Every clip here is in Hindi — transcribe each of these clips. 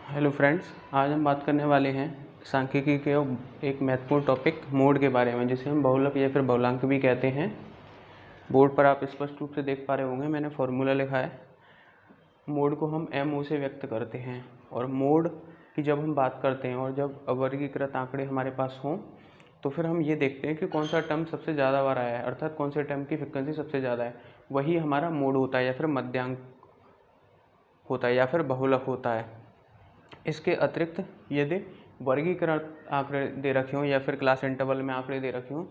हेलो फ्रेंड्स, आज हम बात करने वाले हैं सांख्यिकी के एक महत्वपूर्ण टॉपिक मोड के बारे में, जिसे हम बहुलक या फिर बहुलांक भी कहते हैं। बोर्ड पर आप स्पष्ट रूप से देख पा रहे होंगे, मैंने फॉर्मूला लिखा है। मोड को हम MO से व्यक्त करते हैं, और मोड की जब हम बात करते हैं और जब अवर्गीकृत आंकड़े हमारे पास हों तो फिर हम ये देखते हैं कि कौन सा टर्म सबसे ज़्यादा बार आया है, अर्थात कौन से टर्म की फ्रिक्वेंसी सबसे ज़्यादा है, वही हमारा मोड होता है या फिर मध्यांक होता है या फिर बहुलक होता है। इसके अतिरिक्त यदि वर्गीकृत आंकड़े दे रखे हों या फिर क्लास इंटरवल में आंकड़े दे रखे हों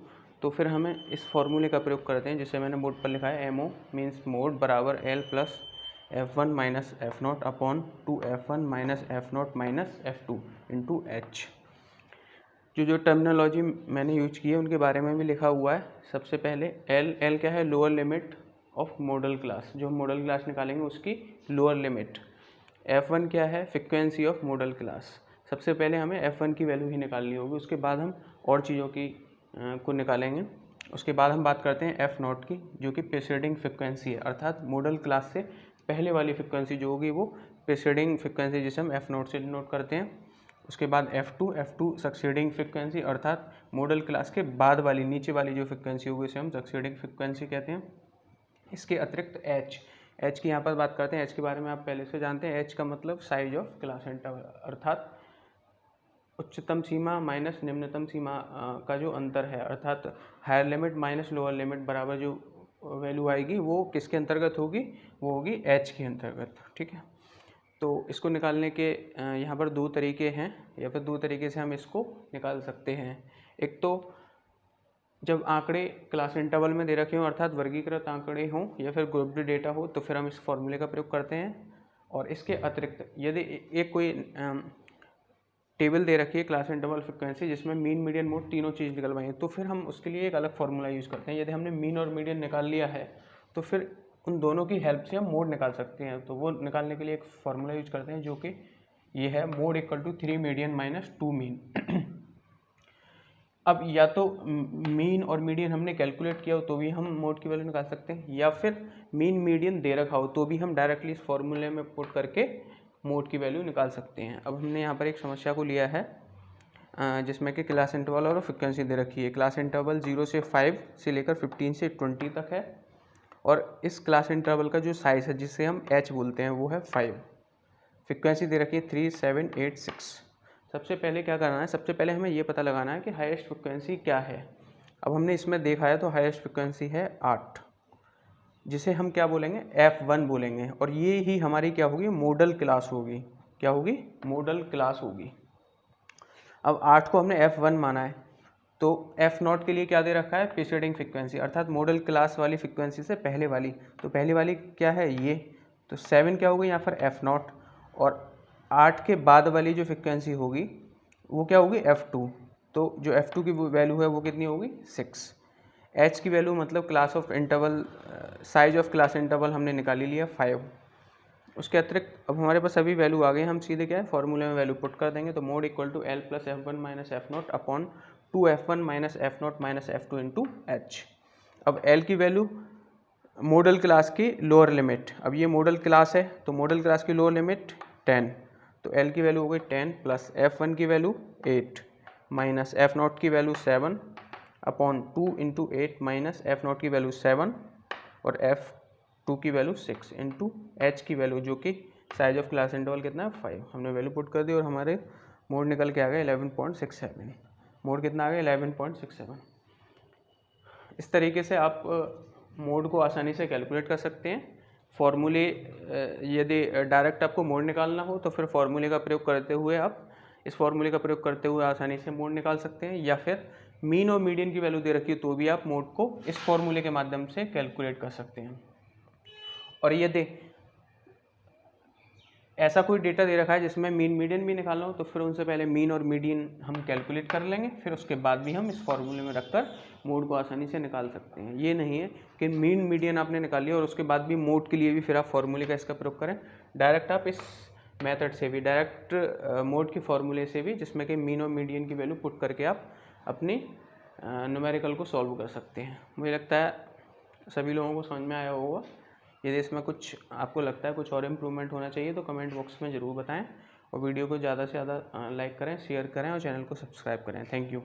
तो फिर हमें इस फॉर्मूले का प्रयोग करते हैं, जिसे मैंने बोर्ड पर लिखा है। MO मीन्स मोड बराबर L plus F1 minus F0 upon 2F1 minus F0 minus F2 into H। जो टर्मिनोलॉजी मैंने यूज की है उनके बारे में भी लिखा हुआ है। सबसे पहले L क्या है? Lower limit of model class. जो हम मॉडल क्लास निकालेंगे उसकी लोअर लिमिट। F1 क्या है? Frequency of model class. सबसे पहले हमें F1 की वैल्यू ही निकालनी होगी, उसके बाद हम और चीज़ों की को निकालेंगे। उसके बाद हम बात करते हैं F0 की, जो कि प्रीसीडिंग फ्रिक्वेंसी है, अर्थात मॉडल क्लास से पहले वाली फ्रिक्वेंसी जो होगी वो प्रीसीडिंग फ्रिक्वेंसी, जिसे हम F0 से डिनोट करते हैं। उसके बाद F2 सक्सीडिंग फ्रिक्वेंसी, अर्थात मॉडल क्लास के बाद वाली नीचे वाली जो फ्रिक्वेंसी होगी उसे हम सक्सीडिंग फ्रिक्वेंसी कहते हैं। इसके अतिरिक्त H की यहाँ पर बात करते हैं। H के बारे में आप पहले से जानते हैं। H का मतलब साइज ऑफ क्लास इंटरवल, अर्थात उच्चतम सीमा माइनस निम्नतम सीमा का जो अंतर है, अर्थात higher limit minus lower limit बराबर जो वैल्यू आएगी वो किसके अंतर्गत होगी? वो होगी H के अंतर्गत। ठीक है, तो इसको निकालने के यहाँ पर दो तरीके हैं, या फिर दो तरीके से हम इसको निकाल सकते हैं। एक तो जब आंकड़े क्लास इंटरवल में दे रखे हों, अर्थात वर्गीकृत आंकड़े हों या फिर ग्रुप्ड डेटा हो, तो फिर हम इस फॉर्मूले का प्रयोग करते हैं। और इसके अतिरिक्त यदि एक कोई टेबल दे रखी है क्लास इंटरवल फ्रिक्वेंसी, जिसमें मीन मीडियन मोड तीनों चीज़ निकलवाई है, तो फिर हम उसके लिए एक अलग फार्मूला यूज़ करते हैं। यदि हमने मीन और मीडियन निकाल लिया है तो फिर उन दोनों की हेल्प से हम मोड निकाल सकते हैं। तो वो निकालने के लिए एक फार्मूला यूज करते हैं, जो कि ये है mode equal to 3 median minus 2 mean. अब या तो मीन और मीडियन हमने कैलकुलेट किया हो तो भी हम मोड की वैल्यू निकाल सकते हैं, या फिर मीन मीडियन दे रखा हो तो भी हम डायरेक्टली इस फॉर्मूले में पुट करके मोड की वैल्यू निकाल सकते हैं। अब हमने यहाँ पर एक समस्या को लिया है जिसमें कि क्लास इंटरवल और फ्रिक्वेंसी दे रखी है। क्लास इंटरवल 0 से 5 से लेकर 15 से 20 तक है, और इस क्लास इंटरवल का जो साइज है, जिसे हम H बोलते हैं, वो है 5। फ्रिक्वेंसी दे रखी है 3, 7, 8, 6। सबसे पहले क्या करना है? सबसे पहले हमें ये पता लगाना है कि हाईएस्ट फ्रिक्वेंसी क्या है। अब हमने इसमें देखा है तो हाईएस्ट फ्रिक्वेंसी है 8, जिसे हम क्या बोलेंगे? F1 बोलेंगे, और ये ही हमारी क्या होगी? मॉडल क्लास होगी। क्या होगी? मॉडल क्लास होगी। अब 8 को हमने F1 माना है, तो F0 के लिए क्या दे रखा है? प्रीसीडिंग फ्रिक्वेंसी, अर्थात मॉडल क्लास वाली फ्रिक्वेंसी से पहले वाली। तो पहले वाली क्या है? ये। तो 7 क्या होगी यहाँ पर? F0। और 8 के बाद वाली जो फ्रिक्वेंसी होगी वो क्या होगी? F2। तो जो F2 की वैल्यू है वो कितनी होगी? 6। H की वैल्यू मतलब class of interval, size of class interval हमने निकाली लिया 5। उसके अतिरिक्त अब हमारे पास सभी वैल्यू आ गए, हम सीधे क्या है फॉर्मूले में वैल्यू पुट कर देंगे। तो mode equal to L plus F1 minus F0 upon 2F1 minus F0 minus F2 into H। अब L की वैल्यू मॉडल क्लास की लोअर लिमिट, अब ये मॉडल क्लास है तो मॉडल क्लास की लोअर लिमिट 10, तो L की वैल्यू हो गई 10 प्लस F1 की वैल्यू 8 माइनस F0 की value 7 upon 2 into 8 minus F0 की वैल्यू 7 और F2 की वैल्यू 6 इंटू H की वैल्यू, जो कि साइज ऑफ क्लास इंटरवल कितना है? 5। हमने वैल्यू पुट कर दी और हमारे मोड निकल के आ गए 11.67। मोड कितना आ गया? 11.67। इस तरीके से आप मोड को आसानी से कैलकुलेट कर सकते हैं। फॉर्मूले यदि डायरेक्ट आपको मोड निकालना हो तो फिर फॉर्मूले का प्रयोग करते हुए आप इस फॉर्मूले का प्रयोग करते हुए आसानी से मोड निकाल सकते हैं, या फिर मीन और मीडियन की वैल्यू दे रखी है तो भी आप मोड को इस फॉर्मूले के माध्यम से कैलकुलेट कर सकते हैं। और यदि ऐसा कोई डेटा दे रखा है जिसमें मीन मीडियन भी निकालना हो तो फिर उनसे पहले मीन और मीडियन हम कैलकुलेट कर लेंगे, फिर उसके बाद भी हम इस फॉर्मूले में रखकर मोड को आसानी से निकाल सकते हैं। ये नहीं है कि मीन मीडियन आपने निकाल लिया और उसके बाद भी मोड के लिए भी फिर आप फॉर्मूले का इसका प्रयोग करें। डायरेक्ट आप इस मेथड से भी, डायरेक्ट मोड के फॉर्मूले से भी, जिसमें कि मीन और मीडियन की वैल्यू पुट करके आप अपनी न्यूमेरिकल को सॉल्व कर सकते हैं। मुझे लगता है सभी लोगों को समझ में आया होगा। यदि इसमें कुछ आपको लगता है कुछ और इम्प्रूवमेंट होना चाहिए तो कमेंट बॉक्स में ज़रूर बताएं, और वीडियो को ज़्यादा से ज़्यादा लाइक करें, शेयर करें और चैनल को सब्सक्राइब करें। Thank you.